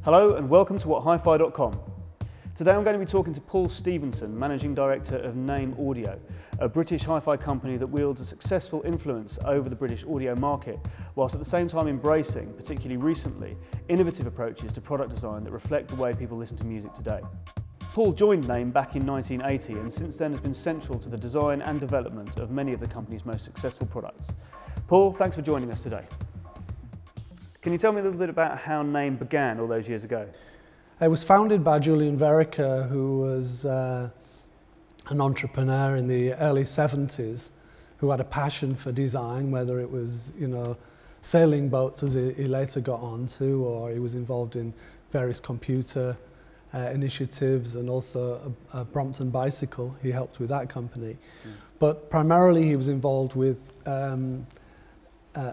Hello and welcome to whathifi.com. Today I'm going to be talking to Paul Stephenson, Managing Director of Naim Audio, a British hi-fi company that wields a successful influence over the British audio market, whilst at the same time embracing, particularly recently, innovative approaches to product design that reflect the way people listen to music today. Paul joined Naim back in 1980 and since then has been central to the design and development of many of the company's most successful products. Paul, thanks for joining us today. Can you tell me a little bit about how Naim began all those years ago? It was founded by Julian Verica, who was an entrepreneur in the early 70s, who had a passion for design, whether it was, sailing boats as he later got onto, or he was involved in various computer initiatives, and also a Brompton bicycle. He helped with that company. But primarily he was involved with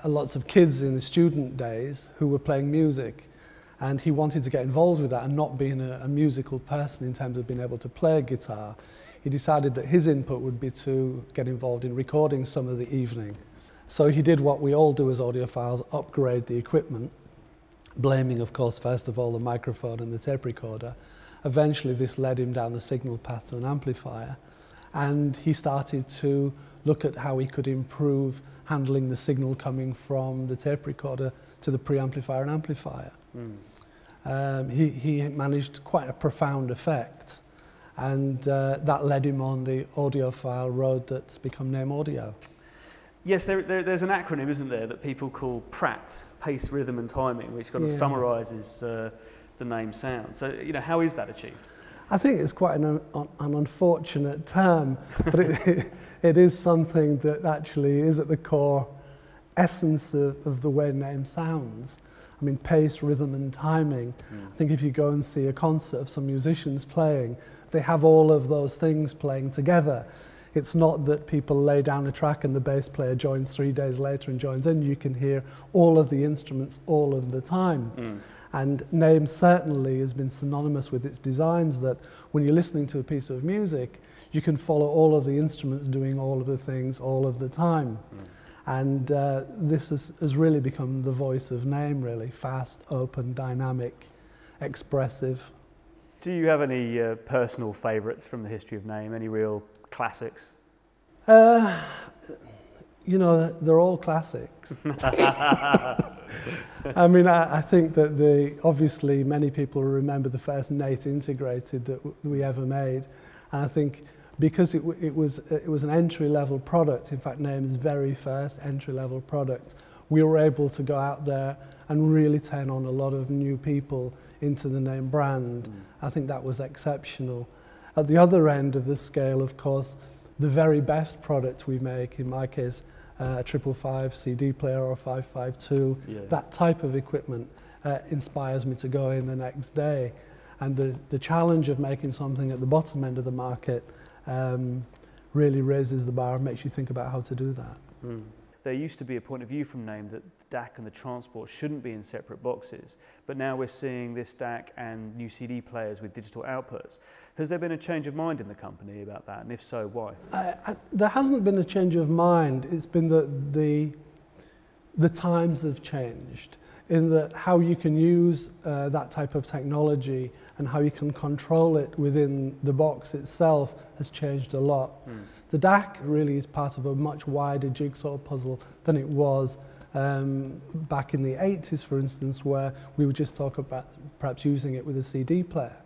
lots of kids in the student days who were playing music, and he wanted to get involved with that, and not being a musical person in terms of being able to play a guitar, he decided that his input would be to get involved in recording some of the evening. So he did what we all do as audiophiles, upgrade the equipment, blaming of course first of all the microphone and the tape recorder. Eventually this led him down the signal path to an amplifier, and he started to look at how he could improve handling the signal coming from the tape recorder to the preamplifier and amplifier. He managed quite a profound effect, and that led him on the audiophile road that's become Naim Audio. Yes, there's an acronym, isn't there, that people call PRAT, pace, rhythm and timing, which kind of summarises the Naim sound. So, how is that achieved? I think it's quite an unfortunate term, but it is something that actually is at the core essence of the way Naim sounds. I mean, pace, rhythm and timing. I think if you go and see a concert of some musicians playing, they have all of those things playing together. It's not that people lay down a track and the bass player joins 3 days later and joins in. You can hear all of the instruments all of the time. And Naim certainly has been synonymous with its designs, that when you're listening to a piece of music, you can follow all of the instruments doing all of the things all of the time. And this has really become the voice of Naim, really. Fast, open, dynamic, expressive. Do you have any personal favourites from the history of Naim? Any real classics? They're all classics. I mean, I think that obviously many people remember the first Nate integrated that we ever made, and I think because it was an entry-level product, in fact Naim's very first entry-level product, we were able to go out there and really turn on a lot of new people into the Naim brand. I think that was exceptional. At the other end of the scale, of course, the very best product we make, in my case, a 555 CD player or a 552, that type of equipment inspires me to go in the next day. And the challenge of making something at the bottom end of the market really raises the bar and makes you think about how to do that. There used to be a point of view from Naim that the DAC and the transport shouldn't be in separate boxes, but now we're seeing this DAC and new CD players with digital outputs. Has there been a change of mind in the company about that, and if so, why? There hasn't been a change of mind. It's been that the times have changed, in that how you can use that type of technology and how you can control it within the box itself has changed a lot. The DAC really is part of a much wider jigsaw puzzle than it was back in the 80s, for instance, where we would just talk about perhaps using it with a CD player.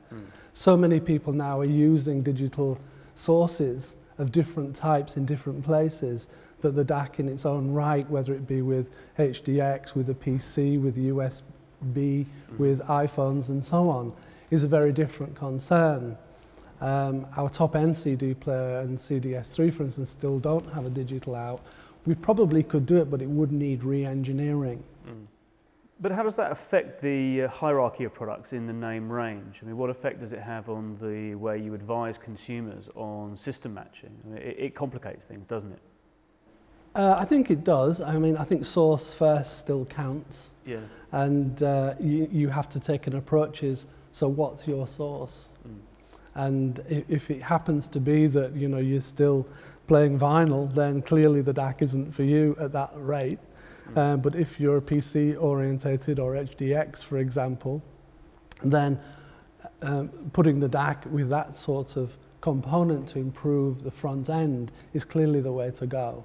So many people now are using digital sources of different types in different places that the DAC in its own right, whether it be with HDX, with a PC, with USB, with iPhones and so on, is a very different concern. Our top-end CD player and CDS3, for instance, still don't have a digital out. We probably could do it, but it would need re-engineering. But how does that affect the hierarchy of products in the Naim range? I mean, what effect does it have on the way you advise consumers on system matching? I mean, it complicates things, doesn't it? I think it does. I mean, I think source first still counts. And you have to take an approach is, so what's your source? And if it happens to be that you're still playing vinyl, then clearly the DAC isn't for you at that rate. But if you're PC orientated or HDX, for example, then putting the DAC with that sort of component to improve the front end is clearly the way to go.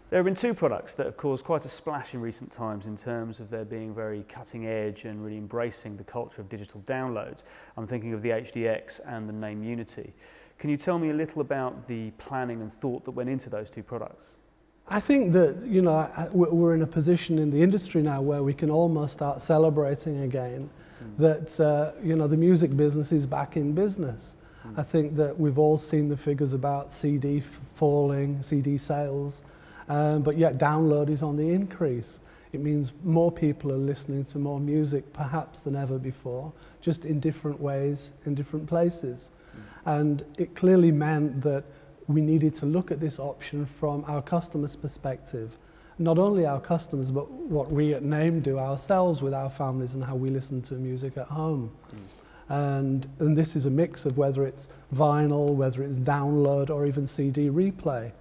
There have been two products that have caused quite a splash in recent times in terms of their being very cutting edge and really embracing the culture of digital downloads. I'm thinking of the HDX and the Naim Unity. Can you tell me a little about the planning and thought that went into those two products? I think that, you know, we're in a position in the industry now where we can almost start celebrating again that, you know, the music business is back in business. I think that we've all seen the figures about CD falling, CD sales, but yet download is on the increase. It means more people are listening to more music perhaps than ever before, just in different ways, in different places. And it clearly meant that we needed to look at this option from our customers' perspective. Not only our customers, but what we at Naim do ourselves with our families and how we listen to music at home. And this is a mix of whether it's vinyl, whether it's download, or even CD replay.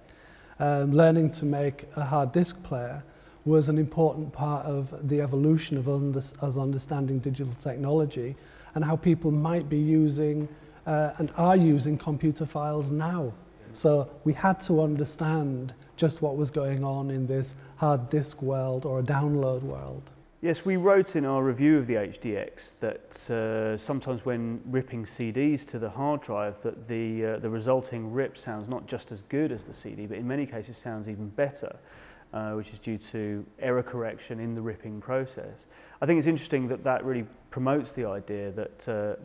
Learning to make a hard disk player was an important part of the evolution of us understanding digital technology and how people might be using and are using computer files now. So we had to understand just what was going on in this hard disk world or a download world. Yes, we wrote in our review of the HDX that sometimes when ripping CDs to the hard drive that the resulting rip sounds not just as good as the CD, but in many cases sounds even better, which is due to error correction in the ripping process. I think it's interesting that that really promotes the idea that,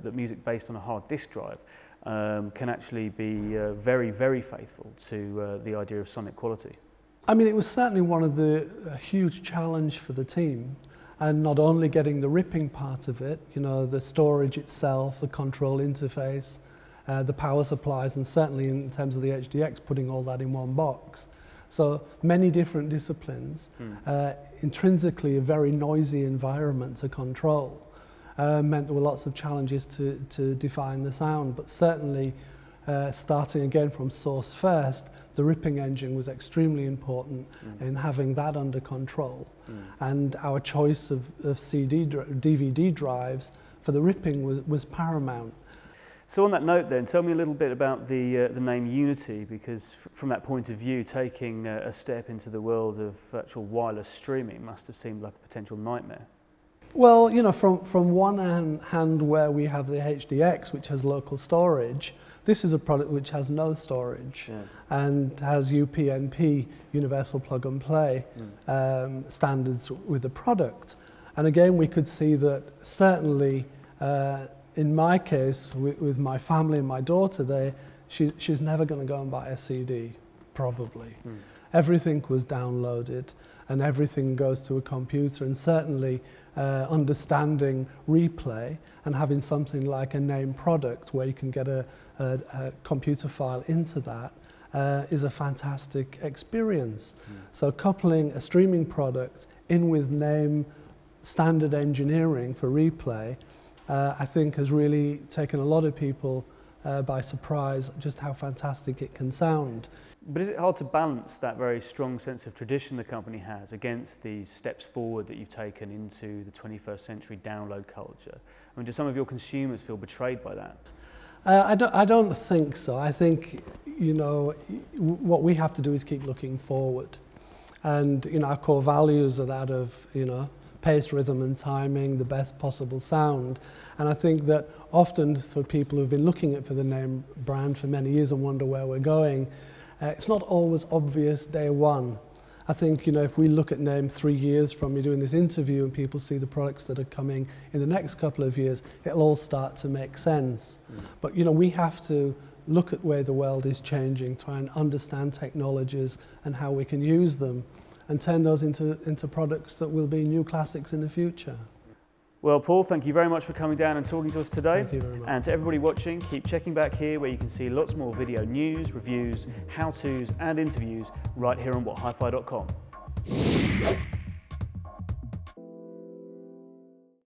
that music based on a hard disk drive can actually be very, very faithful to the idea of sonic quality. I mean, it was certainly one of the huge challenge for the team. And not only getting the ripping part of it, you know, the storage itself, the control interface, the power supplies, and certainly in terms of the HDX, putting all that in one box. So many different disciplines, intrinsically a very noisy environment to control, meant there were lots of challenges to define the sound, but certainly starting again from source first, the ripping engine was extremely important in having that under control. And our choice of DVD drives for the ripping was paramount. So on that note then, tell me a little bit about the Naim Unity, because from that point of view, taking a step into the world of virtual wireless streaming must have seemed like a potential nightmare. Well, you know, from one hand where we have the HDX, which has local storage, this is a product which has no storage and has UPnP, universal plug and play, standards with the product. And again, we could see that certainly in my case, with my family and my daughter, she's never going to go and buy a CD, probably. Everything was downloaded and everything goes to a computer, and certainly understanding replay and having something like a Naim product where you can get a computer file into that is a fantastic experience. So coupling a streaming product in with Naim standard engineering for replay, I think has really taken a lot of people by surprise just how fantastic it can sound. But is it hard to balance that very strong sense of tradition the company has against these steps forward that you've taken into the 21st century download culture? I mean, do some of your consumers feel betrayed by that? I don't think so. I think, you know, what we have to do is keep looking forward. And, you know, our core values are that of, you know, pace, rhythm and timing, the best possible sound. And I think that often for people who've been looking for the Naim brand for many years and wonder where we're going, it's not always obvious day one. I think, you know, if we look at Naim 3 years from me doing this interview and people see the products that are coming in the next couple of years, it'll all start to make sense. But, you know, we have to look at where the world is changing, try and understand technologies and how we can use them and turn those into products that will be new classics in the future. Well, Paul, thank you very much for coming down and talking to us today. Thank you very much. And to everybody watching, keep checking back here where you can see lots more video news, reviews, how-tos and interviews right here on whathifi.com.